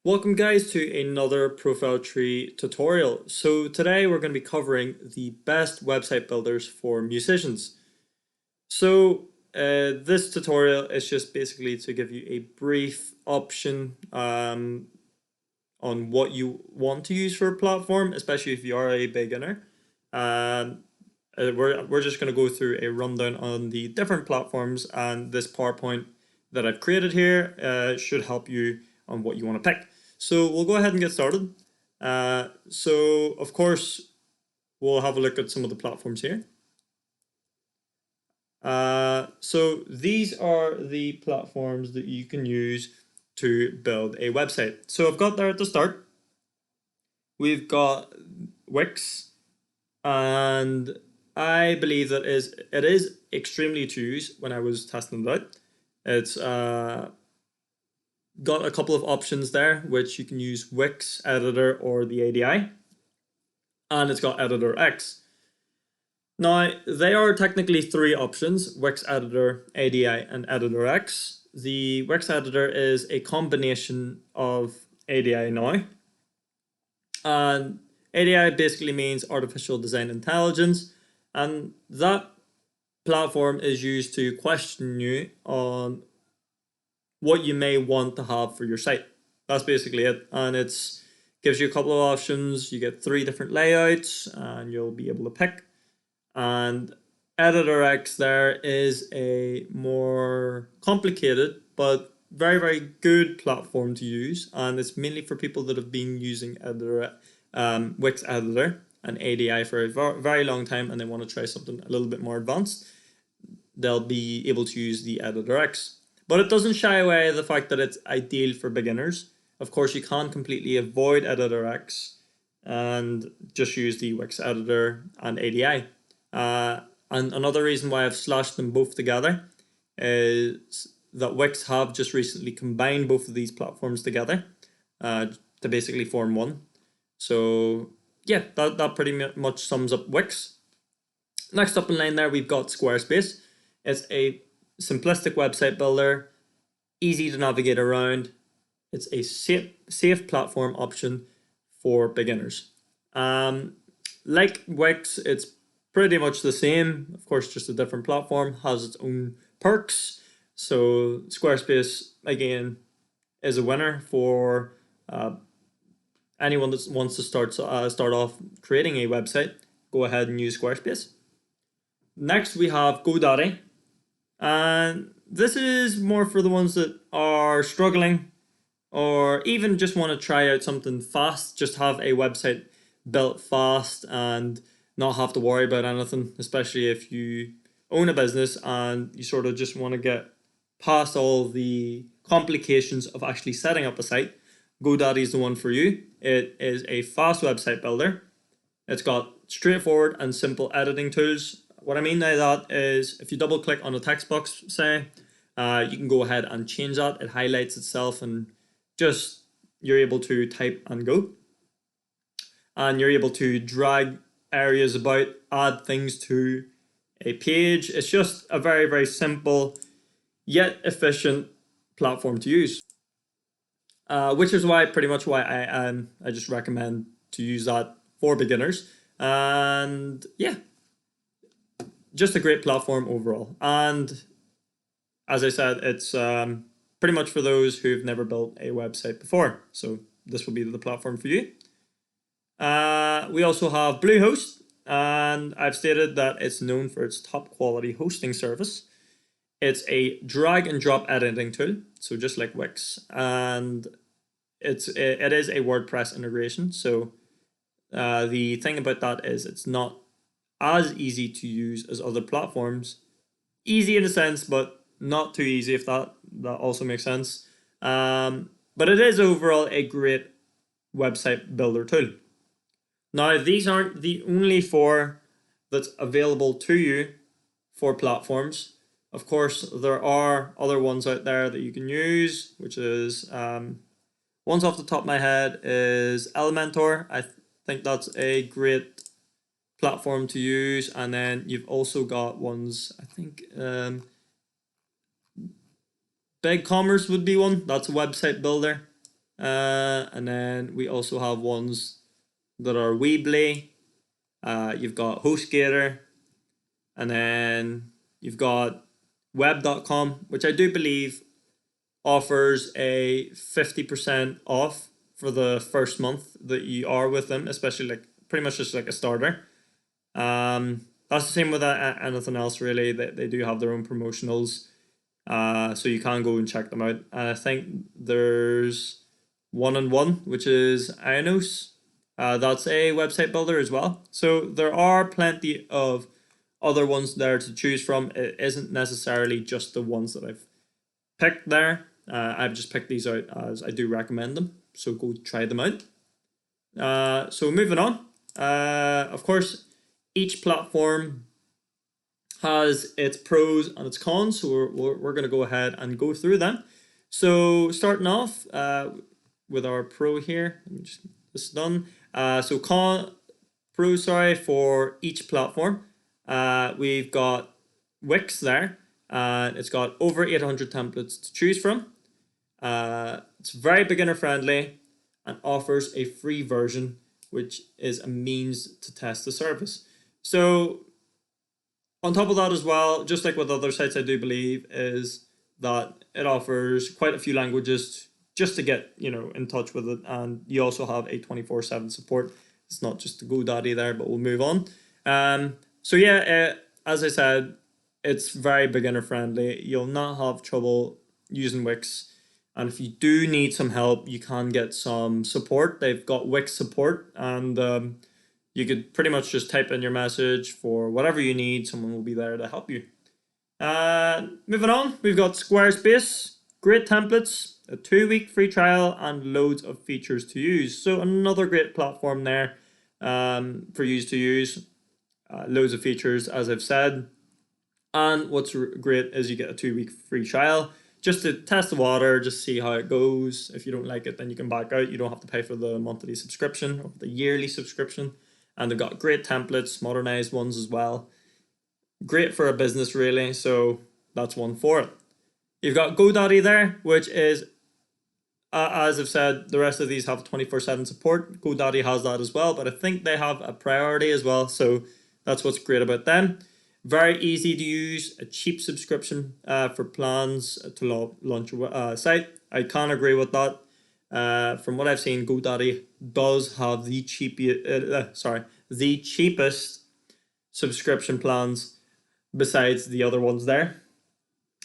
Welcome guys to another ProfileTree tutorial. So today we're going to be covering the best website builders for musicians. So this tutorial is just basically to give you a brief option on what you want to use for a platform, especially if you are a beginner. We're just going to go through a rundown on the different platforms, and this PowerPoint that I've created here should help you on what you want to pick. So we'll go ahead and get started. So of course, we'll have a look at some of the platforms here. So these are the platforms that you can use to build a website. So I've got there at the start, we've got Wix, and I believe that it is extremely to use when I was testing it out. It's got a couple of options there, which you can use Wix Editor or the ADI, and it's got Editor X. Now, they are technically three options: Wix Editor, ADI, and Editor X. The Wix Editor is a combination of ADI now, and ADI basically means Artificial Design Intelligence, and that platform is used to question you on what you may want to have for your site. That's basically it, and it's gives you a couple of options. You get 3 different layouts, and you'll be able to pick. And Editor X there is a more complicated but very, very good platform to use, and it's mainly for people that have been using Wix Editor and ADI for a very long time, and they want to try something a little bit more advanced. They'll be able to use the Editor X. But it doesn't shy away the fact that it's ideal for beginners. Of course, you can't completely avoid Editor X and just use the Wix Editor and ADI. And another reason why I've slashed them both together is that Wix have just recently combined both of these platforms together to basically form one. So yeah, that pretty much sums up Wix. Next up in line there, we've got Squarespace. It's a simplistic website builder, easy to navigate around. It's a safe platform option for beginners. Like Wix, it's pretty much the same. Of course, just a different platform, has its own perks. So Squarespace, again, is a winner for anyone that wants to start off creating a website. Go ahead and use Squarespace. Next, we have GoDaddy. And this is more for the ones that are struggling or even just want to try out something fast, just have a website built fast and not have to worry about anything, especially if you own a business and you sort of just want to get past all the complications of actually setting up a site. GoDaddy is the one for you. It is a fast website builder. It's got straightforward and simple editing tools. What I mean by that is if you double click on a text box, say, you can go ahead and change that. It highlights itself and just you're able to type and go. And you're able to drag areas about, add things to a page. It's just a very, very simple yet efficient platform to use. Which is why pretty much why I just recommend to use that for beginners. And yeah, just a great platform overall. And as I said, it's pretty much for those who've never built a website before. So this will be the platform for you. We also have Bluehost, and I've stated that it's known for its top quality hosting service. It's a drag and drop editing tool, so just like Wix, and it is a WordPress integration. So the thing about that is it's not as easy to use as other platforms. Easy in a sense, but not too easy, if that also makes sense. But it is overall a great website builder tool. Now, these aren't the only 4 that's available to you for platforms. Of course, there are other ones out there that you can use, which is, ones off the top of my head is Elementor. I think that's a great platform to use. And then you've also got ones, I think, BigCommerce would be one. That's a website builder. And then we also have ones that are Weebly. You've got HostGator, and then you've got web.com, which I do believe offers a 50% off for the first month that you are with them, especially like pretty much just like a starter. That's the same with anything else really. They do have their own promotionals, so you can go and check them out. And I think there's one-on-one, which is Ionos. That's a website builder as well. So there are plenty of other ones there to choose from. It isn't necessarily just the ones that I've picked there. I've just picked these out as I do recommend them. So go try them out. So moving on. Of course, each platform has its pros and its cons. So we're going to go ahead and go through them. So starting off with our pro here. Let me just get this done. So for each platform. We've got Wix there. It's got over 800 templates to choose from. It's very beginner friendly and offers a free version, which is a means to test the service. So on top of that as well, just like with other sites, I do believe is that it offers quite a few languages just to get in touch with it, and you also have a 24/7 support. It's not just the GoDaddy there, but we'll move on. So yeah, as I said, it's very beginner friendly. You'll not have trouble using Wix. And if you do need some help, you can get some support. They've got Wix support, and you could pretty much just type in your message for whatever you need. Someone will be there to help you. Moving on, we've got Squarespace. Great templates, a 2-week free trial, and loads of features to use. So another great platform there for you to use. Loads of features, as I've said. And what's great is you get a 2-week free trial just to test the water, just see how it goes. If you don't like it, then you can back out. You don't have to pay for the monthly subscription or the yearly subscription. And they've got great templates, modernized ones as well. Great for a business, really. So that's one for it. You've got GoDaddy there, which is, as I've said, the rest of these have 24/7 support. GoDaddy has that as well, but I think they have a priority as well. So that's what's great about them. Very easy to use, a cheap subscription for plans to launch a site. I can agree with that. From what I've seen, GoDaddy does have the cheapest subscription plans besides the other ones there.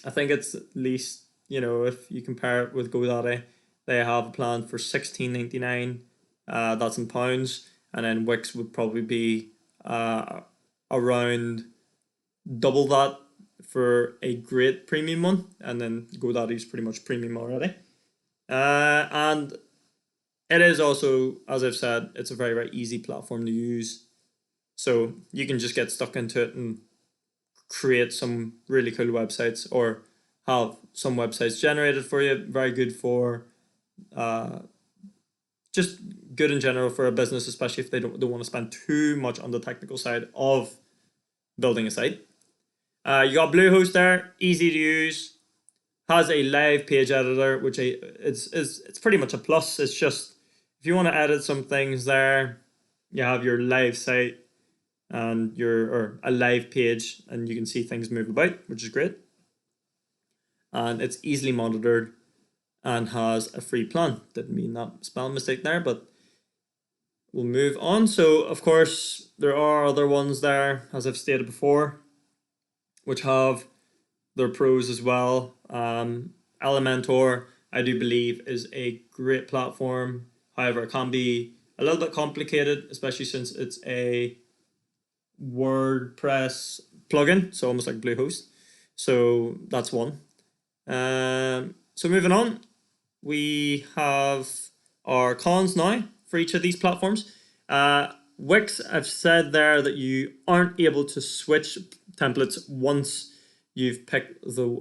I think it's at least, if you compare it with GoDaddy, they have a plan for $16.99. That's in pounds, and then Wix would probably be around double that for a great premium one, and then GoDaddy's pretty much premium already. And it is also, as I've said, it's a very, very easy platform to use. So you can just get stuck into it and create some really cool websites, or have some websites generated for you. Very good for just good in general for a business, especially if they don't want to spend too much on the technical side of building a site. You got Bluehost there, easy to use, has a live page editor, which it's pretty much a plus. It's just if you want to edit some things there, you have your live site and or a live page, and you can see things move about, which is great. And it's easily monitored and has a free plan. Didn't mean that spelling mistake there, but we'll move on. So of course there are other ones there, as I've stated before, which have their pros as well. Elementor, I do believe, is a great platform. However, it can be a little bit complicated, especially since it's a WordPress plugin, so almost like Bluehost. So that's one. So moving on, we have our cons now for each of these platforms. Wix, I've said there that you aren't able to switch templates once you've picked So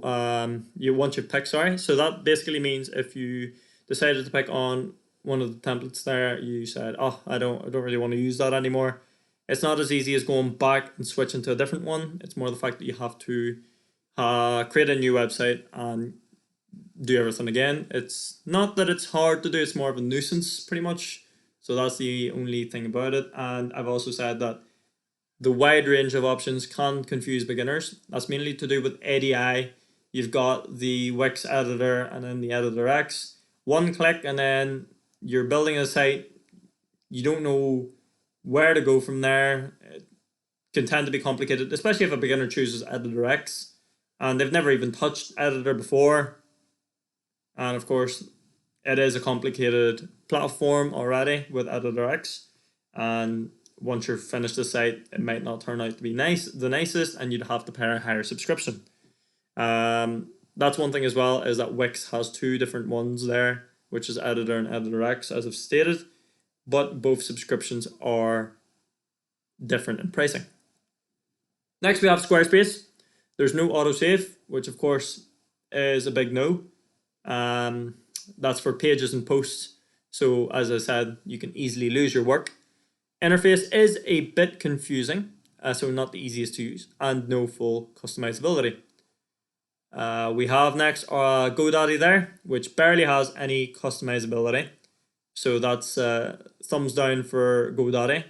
that basically means if you decided to pick on one of the templates there, you said, oh, I don't really want to use that anymore. It's not as easy as going back and switching to a different one. It's more the fact that you have to create a new website, and do everything again. It's not that it's hard to do, it's more of a nuisance pretty much. So that's the only thing about it. And I've also said that the wide range of options can confuse beginners. That's mainly to do with ADI. You've got the Wix editor and then the editor X. One click and then you're building a site. You don't know where to go from there. It can tend to be complicated, especially if a beginner chooses editor X and they've never even touched editor before. And of course, it is a complicated platform already with editor X. And once you're finished the site, it might not turn out to be the nicest, and you'd have to pay a higher subscription. That's one thing as well, is that Wix has two different ones there, which is editor and editor X, as I've stated, but both subscriptions are different in pricing. Next, we have Squarespace. There's no autosave, which of course is a big no. That's for pages and posts. So as I said, you can easily lose your work. Interface is a bit confusing, so not the easiest to use, and no full customizability. We have next GoDaddy there, which barely has any customizability. So that's thumbs down for GoDaddy,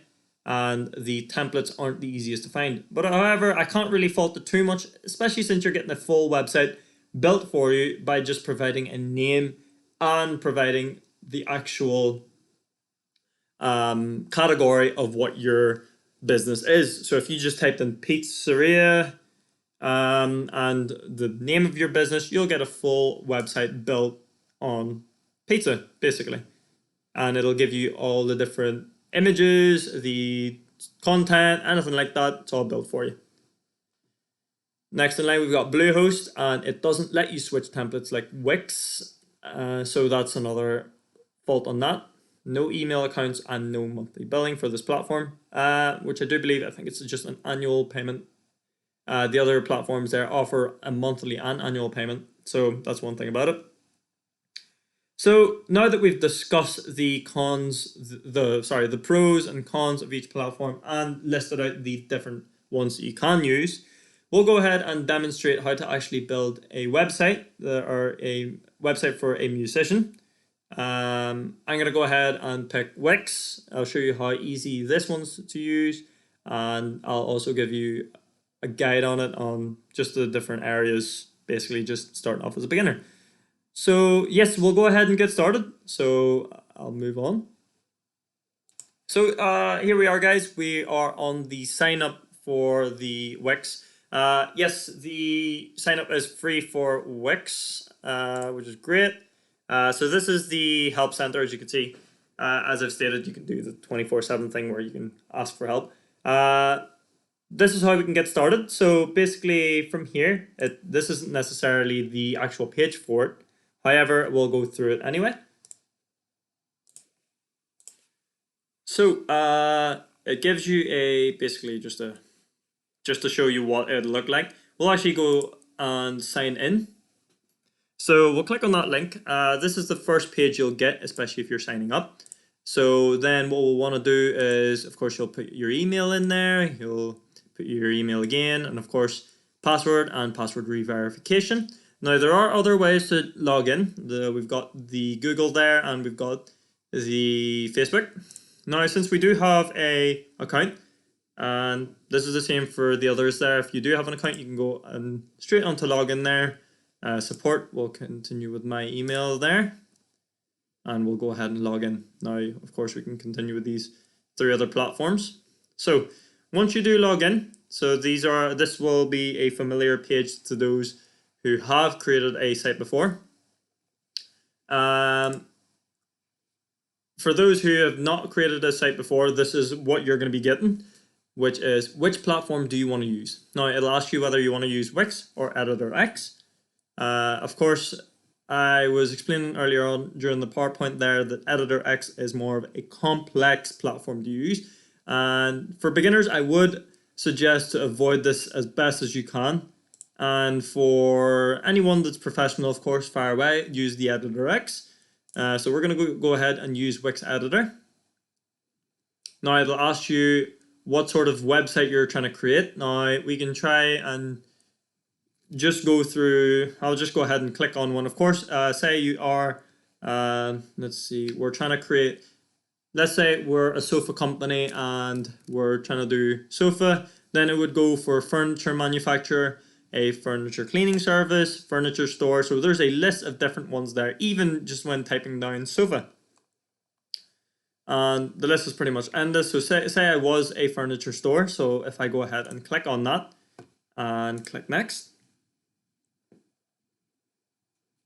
and the templates aren't the easiest to find. But however, I can't really fault it too much, especially since you're getting a full website built for you by just providing a name and providing the actual category of what your business is. So if you just typed in pizzeria and the name of your business, you'll get a full website built on pizza, basically. And it'll give you all the different images, the content, anything like that. It's all built for you. Next in line, we've got Bluehost, and it doesn't let you switch templates like Wix. So that's another fault on that. No email accounts and no monthly billing for this platform, which I do believe, I think it's just an annual payment. The other platforms there offer a monthly and annual payment. So that's one thing about it. So now that we've discussed the the pros and cons of each platform and listed out the different ones that you can use, we'll go ahead and demonstrate how to actually build a website or a website for a musician. I'm going to go ahead and pick Wix. I'll show you how easy this one's to use, and I'll also give you a guide on it on just the different areas, basically just starting off as a beginner. So yes, we'll go ahead and get started. So I'll move on. So here we are, guys. We are on the sign up for the Wix. Yes, the sign up is free for Wix, which is great. So this is the help center, as you can see. As I've stated, you can do the 24/7 thing where you can ask for help. This is how we can get started. So basically from here, this isn't necessarily the actual page for it. However, we'll go through it anyway. So it gives you basically just to show you what it'll look like. We'll actually go and sign in. So we'll click on that link. This is the first page you'll get, especially if you're signing up. So then what we'll want to do is, of course, you'll put your email in there. You'll put your email again, and of course, password and password re-verification. Now, there are other ways to log in. We've got the Google there, and we've got the Facebook. Now, since we do have an account, and this is the same for the others there, if you do have an account, you can go and straight onto login there. Support will continue with my email there, and we'll go ahead and log in. Now, of course, we can continue with these 3 other platforms. So once you do log in, so this will be a familiar page to those who have created a site before. For those who have not created a site before, this is what you're going to be getting, which is which platform do you want to use. Now, it'll ask you whether you want to use Wix or Editor X. Of course, I was explaining earlier on during the PowerPoint there that Editor X is more of a complex platform to use. And for beginners, I would suggest to avoid this as best as you can. And for anyone that's professional, of course, fire away, use the Editor X. So we're going to go ahead and use Wix Editor. Now it'll ask you what sort of website you're trying to create. Now we can try and just go through, I'll just go ahead and click on one. Of course, say you are, let's see, we're trying to create, let's say we're a sofa company and we're trying to do sofa, then it would go for furniture manufacturer, a furniture cleaning service, furniture store. So there's a list of different ones there, even just when typing down sofa. And the list is pretty much endless. So say I was a furniture store. So if I go ahead and click on that and click next.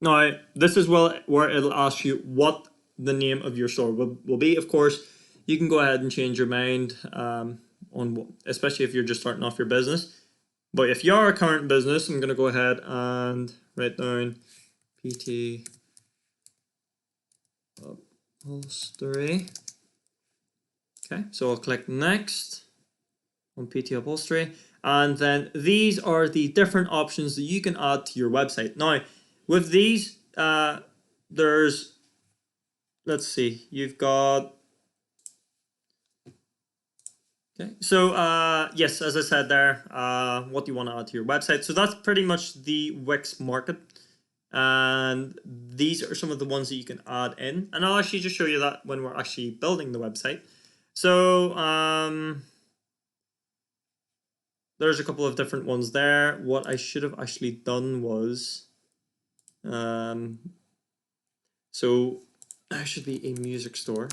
Now, this is where it'll ask you what the name of your store will be. Of course, you can go ahead and change your mind on, especially if you're just starting off your business. But if you're a current business, I'm going to go ahead and write down PT Upholstery. Okay, so I'll click next on PT Upholstery. And then these are the different options that you can add to your website. Now, with these, there's, let's see, you've got, okay, so yes, as I said there, what do you want to add to your website? So that's pretty much the Wix market. And these are some of the ones that you can add in. And I'll actually just show you that when we're actually building the website. So there's a couple of different ones there. What I should have actually done was, so there should be a music store.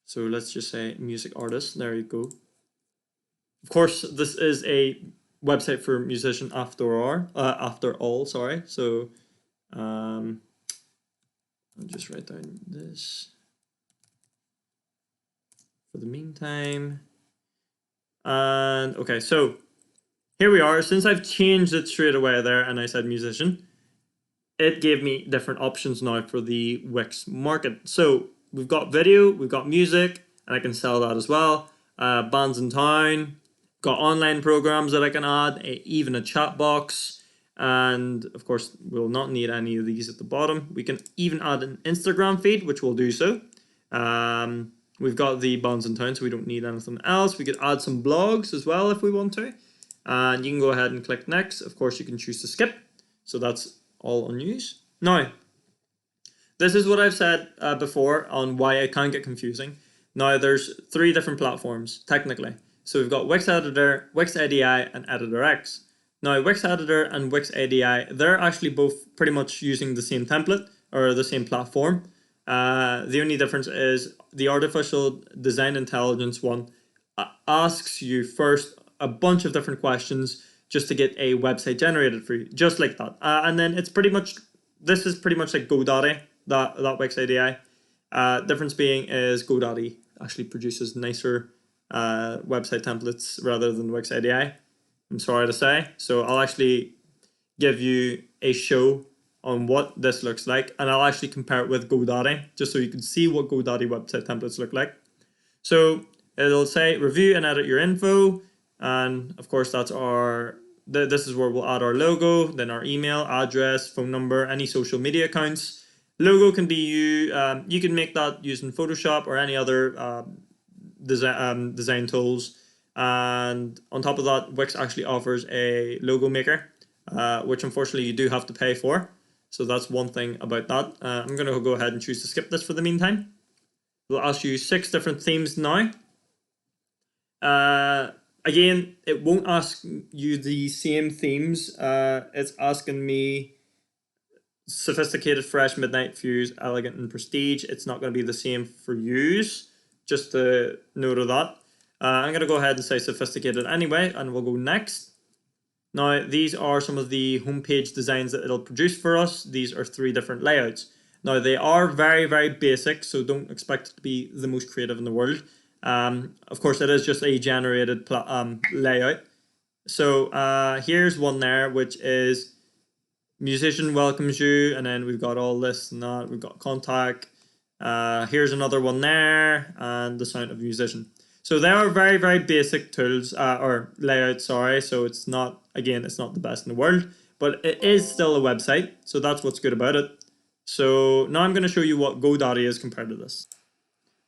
So let's just say music artist. There you go. Of course, this is a website for musician after all. Sorry. So I'll just write down this for the meantime. And okay, so here we are. Since I've changed it straight away there and I said musician, it gave me different options now for the Wix market. So we've got video, we've got music, and I can sell that as well. Bands in town, got online programs that I can add, even a chat box. And of course, we'll not need any of these at the bottom. We can even add an Instagram feed, which we'll do so. We've got the bands in town, so we don't need anything else. We could add some blogs as well if we want to. And you can go ahead and click next. Of course, you can choose to skip. So that's all on news. Now, this is what I've said before on why it can get confusing. Now, there's 3 different platforms, technically. So we've got Wix Editor, Wix ADI, and Editor X. Now, Wix Editor and Wix ADI, they're actually both pretty much using the same template or the same platform. The only difference is the artificial design intelligence one asks you first a bunch of different questions just to get a website generated for you, just like that. And then it's pretty much, this is pretty much like GoDaddy, that Wix ADI. Difference being is GoDaddy actually produces nicer website templates rather than Wix ADI. I'm sorry to say. So I'll actually give you a show on what this looks like, and I'll actually compare it with GoDaddy just so you can see what GoDaddy website templates look like. So it'll say review and edit your info, and of course that's this is where we'll add our logo, then our email address, phone number, any social media accounts. Logo can be you can make that using Photoshop or any other design tools. And on top of that, Wix actually offers a logo maker, which unfortunately you do have to pay for. So that's one thing about that. I'm going to go ahead and choose to skip this for the meantime. We'll ask you 6 different themes now. Again, it won't ask you the same themes. It's asking me sophisticated, fresh, midnight, fuse, elegant, and prestige. It's not going to be the same for use. Just a note of that. I'm going to go ahead and say sophisticated anyway, and we'll go next. Now, these are some of the homepage designs that it'll produce for us. These are 3 different layouts. Now, they are very, very basic, so don't expect it to be the most creative in the world. Of course, it is just a generated layout. So here's one there, which is musician welcomes you, and then we've got all this and that. We've got contact. Here's another one there, and the sound of musician. So they are very, very basic tools, or layouts, sorry. So it's not, again, it's not the best in the world, but it is still a website. So that's what's good about it. So now I'm going to show you what GoDaddy is compared to this.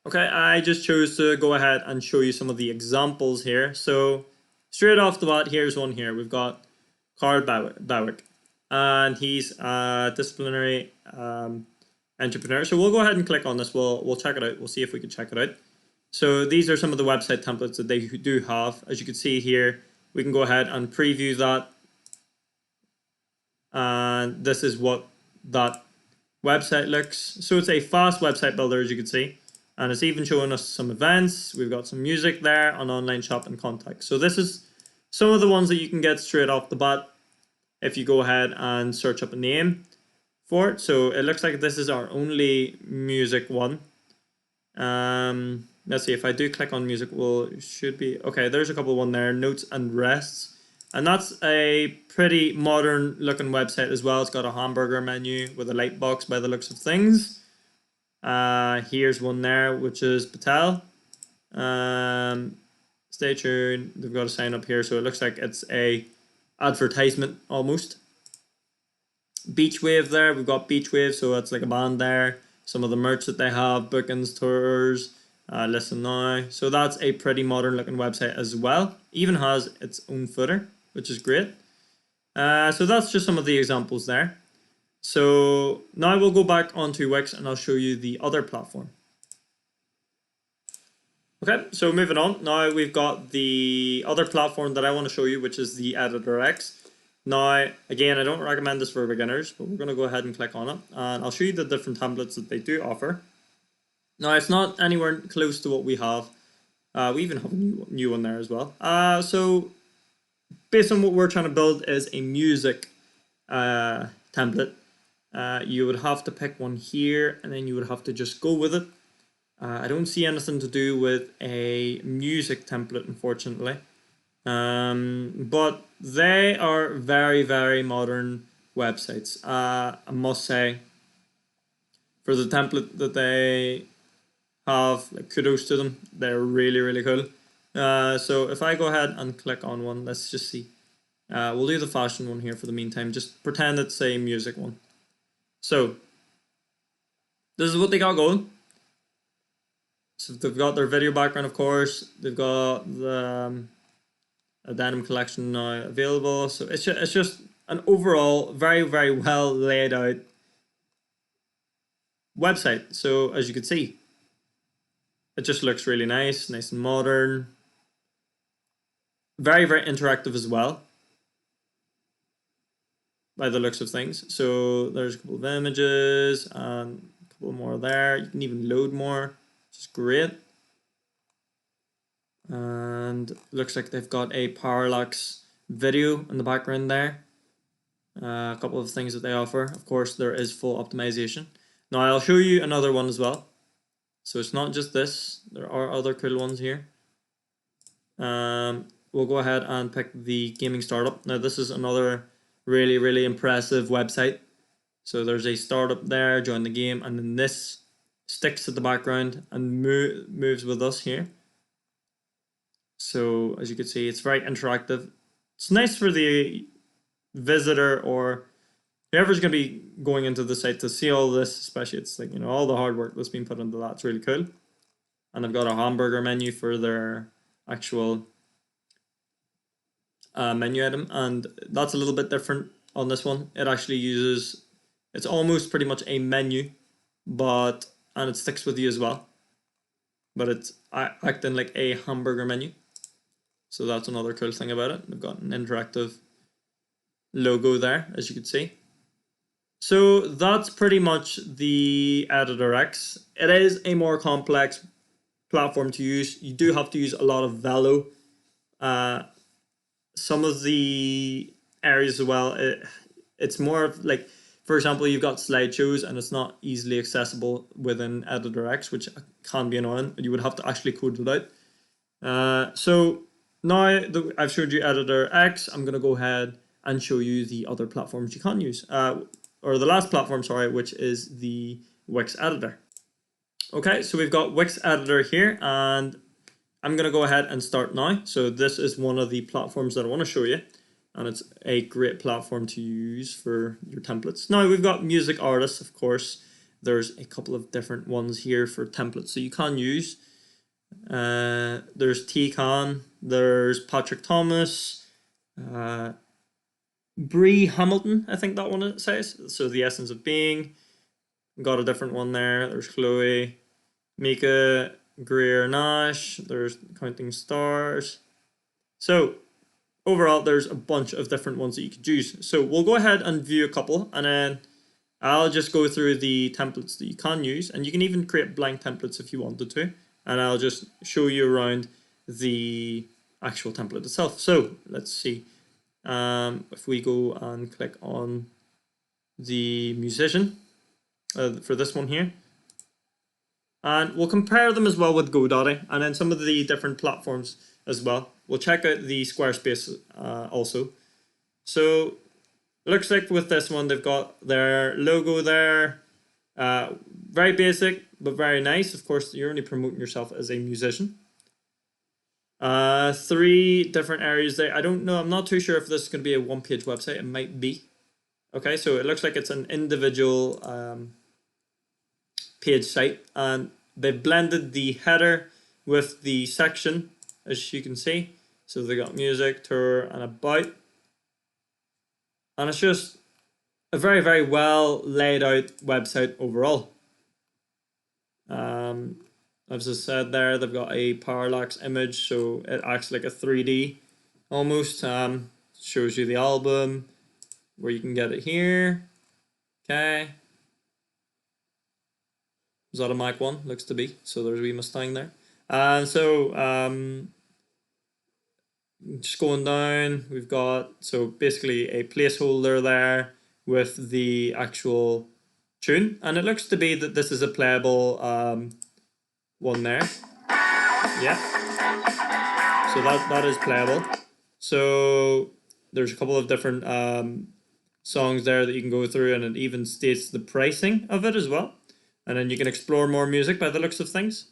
Okay, I just chose to go ahead and show you some of the examples here. So straight off the bat, here's one here. We've got Carl Bawick, and he's a disciplinary entrepreneur. So we'll go ahead and click on this. We'll check it out. We'll see if we can check it out. So these are some of the website templates that they do have. As you can see here, we can go ahead and preview that. And this is what that website looks. So it's a fast website builder, as you can see. And it's even showing us some events. We've got some music there, an online shop, and contacts. So this is some of the ones that you can get straight off the bat if you go ahead and search up a name for it. So it looks like this is our only music one. Let's see, if I do click on music, should be okay. There's a couple one there, notes and rests, and that's a pretty modern looking website as well. It's got a hamburger menu with a light box by the looks of things. Here's one there, which is Patel. Stay tuned. They've got a sign up here, so it looks like it's a advertisement almost. Beach Wave there. We've got Beach Wave, so it's like a band there. Some of the merch that they have, bookings, tours, listen now. So that's a pretty modern looking website as well. Even has its own footer, which is great. So that's just some of the examples there. So now we'll go back onto Wix and I'll show you the other platform. Okay, so moving on. Now we've got the other platform that I want to show you, which is the Editor X. Now, again, I don't recommend this for beginners, but we're going to go ahead and click on it. And I'll show you the different templates that they do offer. Now, it's not anywhere close to what we have. We even have a new one there as well. So, based on what we're trying to build is a music template. You would have to pick one here, and then you would have to just go with it. I don't see anything to do with a music template, unfortunately. But they are very, very modern websites. I must say, for the template that they have, like, kudos to them. They're really, really cool. So if I go ahead and click on one, let's just see. We'll do the fashion one here for the meantime. Just pretend it's a music one. So this is what they got going. So they've got their video background, of course. They've got the a denim collection now available. So it's just an overall very, very well laid out website. So as you can see, it just looks really nice and modern. Very, very interactive as well, by the looks of things. So there's a couple of images and a couple more there. You can even load more, which is great. And looks like they've got a parallax video in the background there. A couple of things that they offer. Of course, there is full optimization. Now I'll show you another one as well. So it's not just this. There are other cool ones here. We'll go ahead and pick the gaming startup. Now this is another really, really impressive website. So there's a startup there, join the game, and then this sticks to the background and moves with us here. So as you can see, it's very interactive. It's nice for the visitor or whoever's going to be going into the site to see all this, especially it's like, you know, all the hard work that's been put into that. It's really cool. And they've got a hamburger menu for their actual menu item, and that's a little bit different on this one. It actually uses, it's almost pretty much a menu, and it sticks with you as well, but it's acting like a hamburger menu. So that's another cool thing about it. They've got an interactive logo there, as you can see. So that's pretty much the Editor X. It is a more complex platform to use. You do have to use a lot of Velo. Some of the areas as well, it's more of like, for example, you've got slideshows and it's not easily accessible within Editor X, which can be annoying. You would have to actually code it out. So now that I've showed you Editor X, I'm going to go ahead and show you the other platforms you can use. Or the last platform, sorry, which is the Wix Editor. Okay, so we've got Wix Editor here, and I'm going to go ahead and start now. So this is one of the platforms that I want to show you, and it's a great platform to use for your templates. Now we've got music artists, of course. There's a couple of different ones here for templates that you can use. There's T-Con, there's Patrick Thomas, Bree Hamilton, I think that one it says. So the essence of being. Got a different one there. There's Chloe, Mika, Greer Nash. There's Counting Stars. So overall, there's a bunch of different ones that you could use. So we'll go ahead and view a couple, and then I'll just go through the templates that you can use, and you can even create blank templates if you wanted to, and I'll just show you around the actual template itself. So let's see. If we go and click on the musician for this one here, and we'll compare them as well with GoDaddy and then some of the different platforms as well. We'll check out the Squarespace also. So it looks like with this one, they've got their logo there. Very basic, but very nice. Of course, you're only promoting yourself as a musician. 3 different areas there. I don't know. I'm not too sure if this is going to be a one-page website. It might be. Okay, so it looks like it's an individual page site, and they've blended the header with the section, as you can see. So they got music, tour, and about. And it's just a very, very well laid out website overall. As I said there, they've got a parallax image, so it acts like a 3D almost. Shows you the album, where you can get it here. Okay. Is that a Mac 1? Looks to be. So there's a wee Mustang there. Just going down, we've got, so basically a placeholder there with the actual tune. And it looks to be that this is a playable one there. Yeah. So that is playable. So there's a couple of different songs there that you can go through, and it even states the pricing of it as well. And then you can explore more music by the looks of things.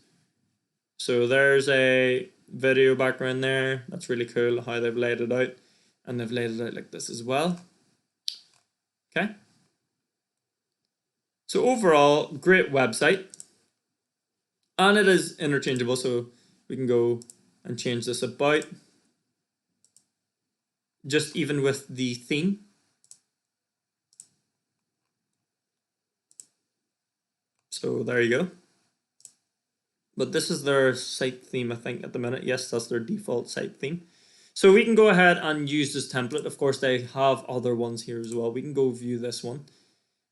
So there's a video background there. That's really cool how they've laid it out. And they've laid it out like this as well. Okay. So overall, great website. And it is interchangeable, so we can go and change this about. Just even with the theme. So there you go. But this is their site theme, I think, at the minute. Yes, that's their default site theme. So we can go ahead and use this template. Of course, they have other ones here as well. We can go view this one,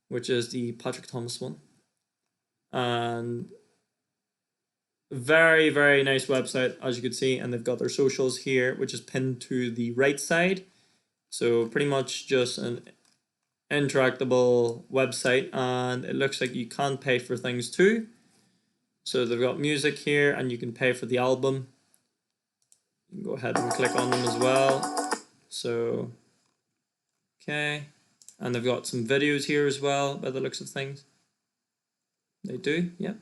which is the Patrick Thomas one. And very, very nice website, as you can see. And they've got their socials here, which is pinned to the right side. So pretty much just an interactable website. And it looks like you can pay for things too. So they've got music here, and you can pay for the album. You can go ahead and click on them as well. So, okay. And they've got some videos here as well, by the looks of things. They do, yeah.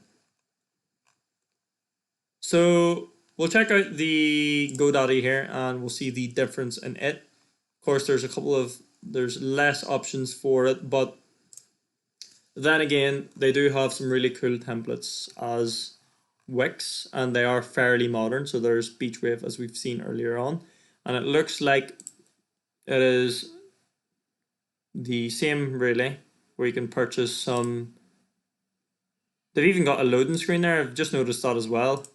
So we'll check out the GoDaddy here, and we'll see the difference in it. Of course, there's less options for it, but then again, they do have some really cool templates as Wix, and they are fairly modern. So there's Beachwave, as we've seen earlier on, and it looks like it is the same really, where you can purchase some. They've even got a loading screen there. I've just noticed that as well,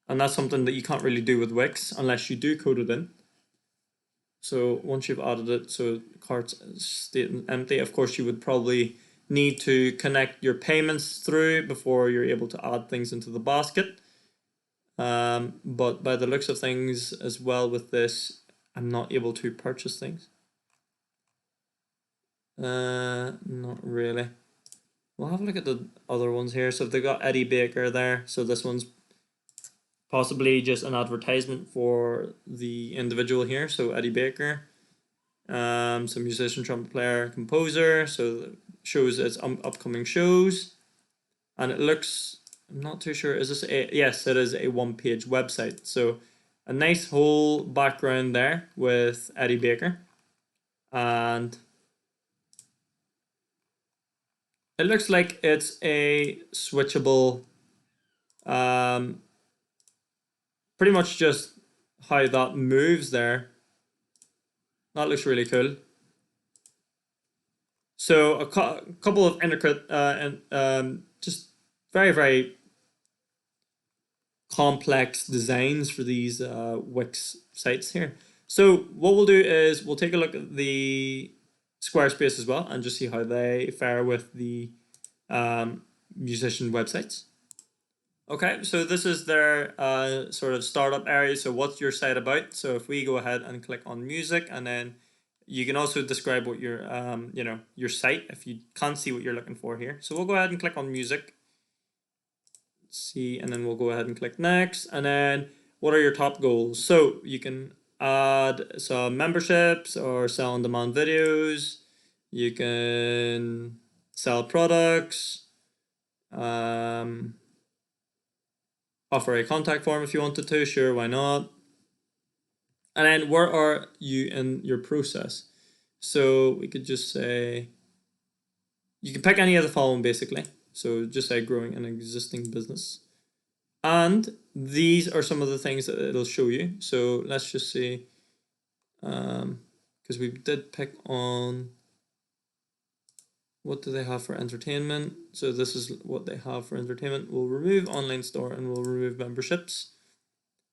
and that's something that you can't really do with Wix unless you do code it in. So once you've added it, so cart's staying empty, of course you would probably need to connect your payments through before you're able to add things into the basket. But by the looks of things as well with this, I'm not able to purchase things. Not really. We'll have a look at the other ones here. So they've got Eddie Baker there. So this one's possibly just an advertisement for the individual here. So Eddie Baker, some musician, trumpet player, composer. So shows its upcoming shows, and it looks. I'm not too sure. Is this a? Yes, it is a one-page website. So a nice whole background there with Eddie Baker, and it looks like it's a switchable. Pretty much just how that moves there. That looks really cool. So a couple of intricate and just very, very complex designs for these Wix sites here. So what we'll do is we'll take a look at the Squarespace as well and just see how they fare with the musician websites. Okay, so this is their sort of startup area. So what's your site about? So if we go ahead and click on music, and then you can also describe what your your site, if you can't see what you're looking for here. So we'll go ahead and click on music. Let's see, and then we'll go ahead and click next. And then what are your top goals? So you can add some memberships or sell on-demand videos. You can sell products. Offer a contact form if you wanted to, sure, why not? And then where are you in your process? So we could just say, you can pick any of the following basically. So just say growing an existing business. And these are some of the things that it'll show you. So let's just see, because we did pick on, what do they have for entertainment? So this is what they have for entertainment. We'll remove online store and we'll remove memberships.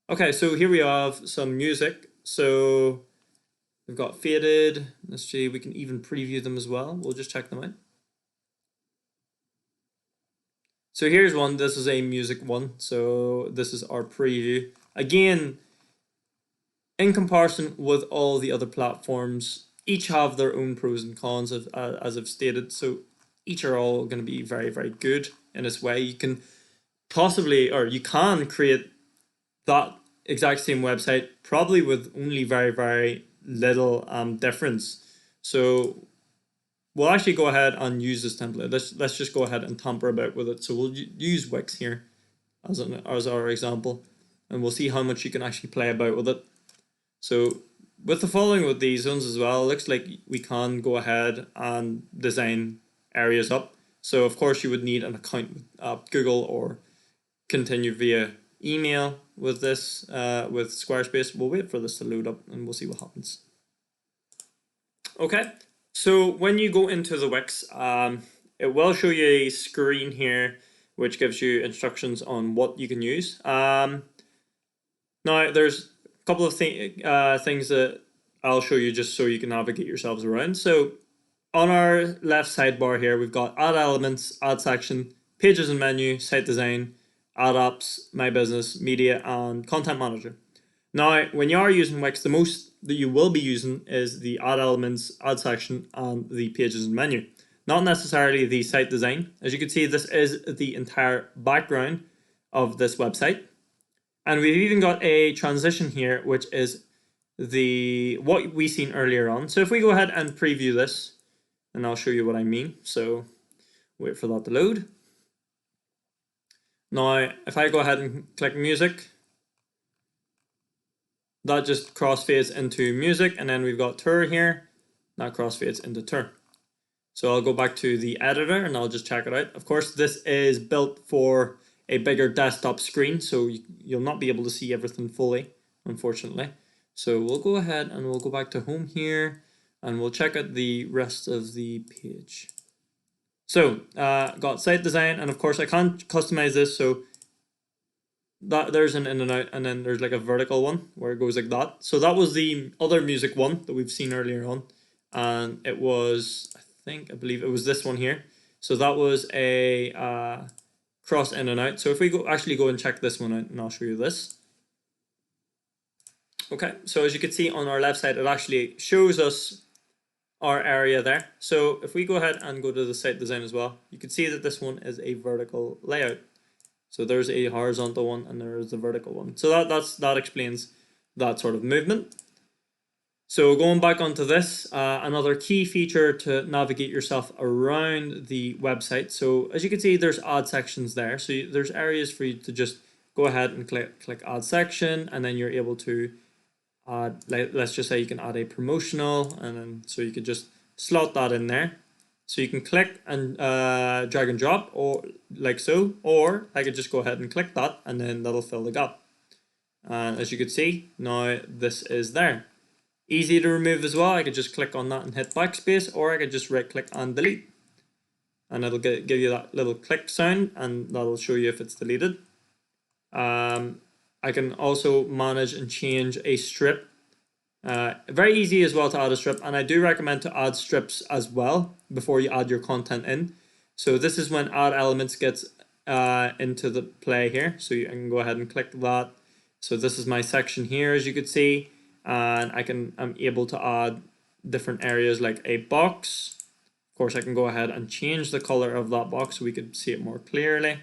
Okay, so here we have some music. So we've got Faded. Let's see, we can even preview them as well. We'll just check them out. So here's one. This is a music one. So this is our preview. Again, in comparison with all the other platforms, each have their own pros and cons, as I've stated. So each are all going to be very, very good in this way. You can possibly, or you can create that exact same website probably with only very, very little difference. So we'll actually go ahead and use this template. Let's just go ahead and tamper about with it. So we'll use Wix here as our example, and we'll see how much you can actually play about with it. So with the following with these ones as well, it looks like we can go ahead and design areas up. So of course you would need an account with Google or continue via email with this with Squarespace. We'll wait for this to load up and we'll see what happens. Okay, so when you go into the Wix, it will show you a screen here which gives you instructions on what you can use. Now there's a couple of things that I'll show you just so you can navigate yourselves around. So on our left sidebar here, we've got add elements, add section, pages and menu, site design, add apps, my business, media, and content manager. Now, when you are using Wix, the most that you will be using is the add elements, add section, and the pages and menu. Not necessarily the site design. As you can see, this is the entire background of this website. And we've even got a transition here, which is what we seen earlier on. So if we go ahead and preview this, and I'll show you what I mean. So wait for that to load. Now, if I go ahead and click music, that just crossfades into music, and then we've got tour here. That crossfades into tour. So I'll go back to the editor and I'll just check it out. Of course, this is built for a bigger desktop screen, so you'll not be able to see everything fully, unfortunately. So we'll go ahead and we'll go back to home here and we'll check out the rest of the page. So got site design, and of course I can't customize this, so that there's an in and out, and then there's like a vertical one where it goes like that. So that was the other music one that we've seen earlier on, and it was, I believe it was this one here. So that was a cross in and out. So if we go and check this one out, and I'll show you this. Okay, so as you can see on our left side, it actually shows us our area there. So if we go ahead and go to the site design as well, you can see that this one is a vertical layout. So there's a horizontal one and there's the vertical one. So that explains that sort of movement. So going back onto this, another key feature to navigate yourself around the website. So as you can see, there's add sections there. So there's areas for you to just go ahead and click add section, and then you're able to add, let's just say you can add a promotional, and then so you could just slot that in there. So you can click and drag and drop, or like so, or I could just go ahead and click that and then that'll fill the gap. And as you can see, now this is there. Easy to remove as well. I could just click on that and hit backspace, or I could just right click and delete. And it'll give you that little click sound, and that'll show you if it's deleted. I can also manage and change a strip. Very easy as well to add a strip, and I do recommend to add strips as well before you add your content in. So this is when add elements gets into the play here. So I can go ahead and click that. So this is my section here, as you could see, and I'm able to add different areas like a box. Of course, I can go ahead and change the color of that box so we could see it more clearly.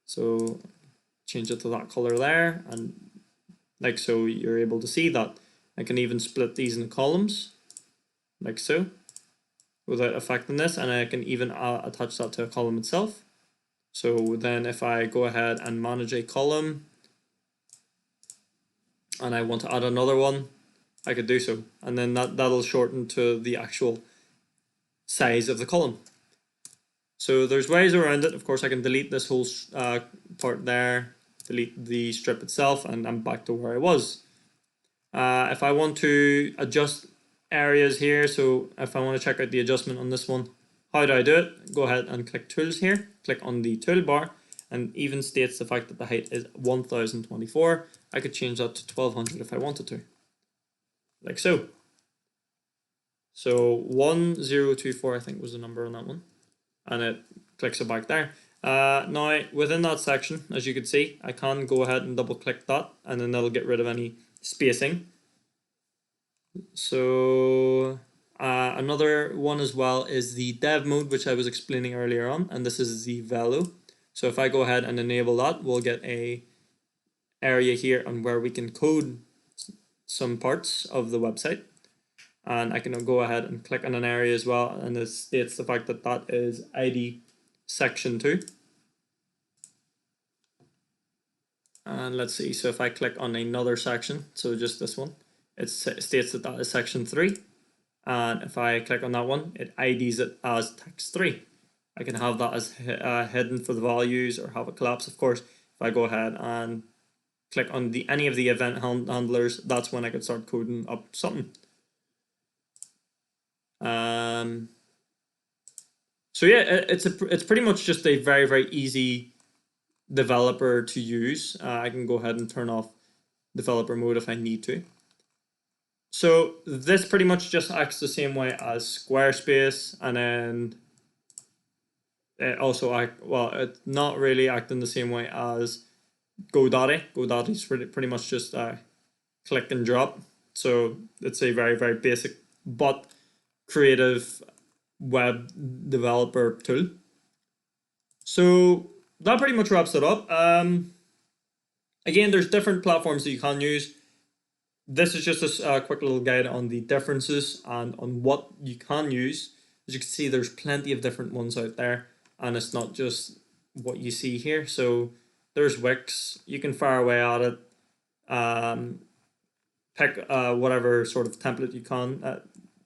So change it to that color there, and like so you're able to see that. I can even split these into columns like so without affecting this, and I can even attach that to a column itself. So then if I go ahead and manage a column and I want to add another one, I could do so, and then that'll shorten to the actual size of the column. So there's ways around it. Of course, I can delete this whole part there, delete the strip itself, and I'm back to where I was. If I want to adjust areas here, so if I want to check out the adjustment on this one, how do I do it? Go ahead and click Tools here, click on the toolbar, and even states the fact that the height is 1024. I could change that to 1200 if I wanted to, like so. So 1024 I think was the number on that one, and it clicks it back there. Now within that section, as you can see, I can go ahead and double click that, and then that'll get rid of any spacing. So another one as well is the dev mode, which I was explaining earlier on, and this is the velo. So if I go ahead and enable that, we'll get a area here on where we can code some parts of the website, and I can go ahead and click on an area as well, and it states the fact that that is ID section 2. And let's see, so if I click on another section, so just this one, it states that that is section 3, and if I click on that one, it IDs it as text 3. I can have that as hidden for the values or have it collapse. Of course, if I go ahead and click on any of the event handlers, that's when I could start coding up something. So yeah, it's pretty much just a very easy developer to use. I can go ahead and turn off developer mode if I need to. So this pretty much just acts the same way as Squarespace, and then it also it's not really acting the same way as GoDaddy. GoDaddy is pretty much just click and drop. So it's a very basic but creative web developer tool. So that pretty much wraps it up. Again, there's different platforms that you can use. This is just a quick little guide on the differences and on what you can use. As you can see, there's plenty of different ones out there, and it's not just what you see here. So there's Wix. You can fire away at it. Pick whatever sort of template you can.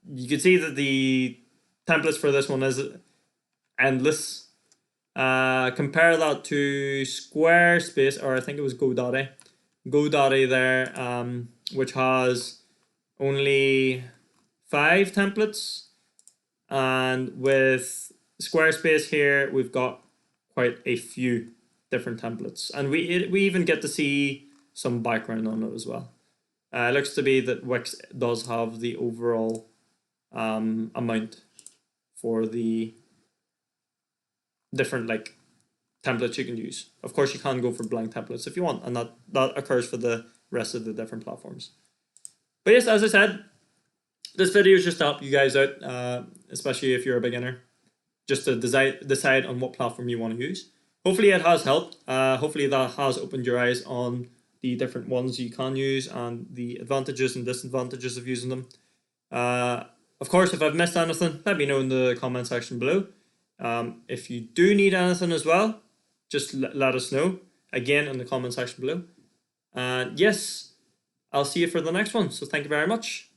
You can see that the templates for this one is endless. Compare that to Squarespace, or I think it was GoDaddy. GoDaddy there, which has only 5 templates, and with Squarespace here we've got quite a few different templates, and we even get to see some background on it as well. It looks to be that Wix does have the overall amount for the different templates you can use. Of course, you can go for blank templates if you want, and that occurs for the rest of the different platforms. But yes, as I said, this video is just to help you guys out, especially if you're a beginner, just to decide on what platform you want to use. Hopefully it has helped. Hopefully that has opened your eyes on the different ones you can use and the advantages and disadvantages of using them. Of course, if I've missed anything, let me know in the comment section below. If you do need anything as well, just let us know again in the comment section below. And yes, I'll see you for the next one. So thank you very much.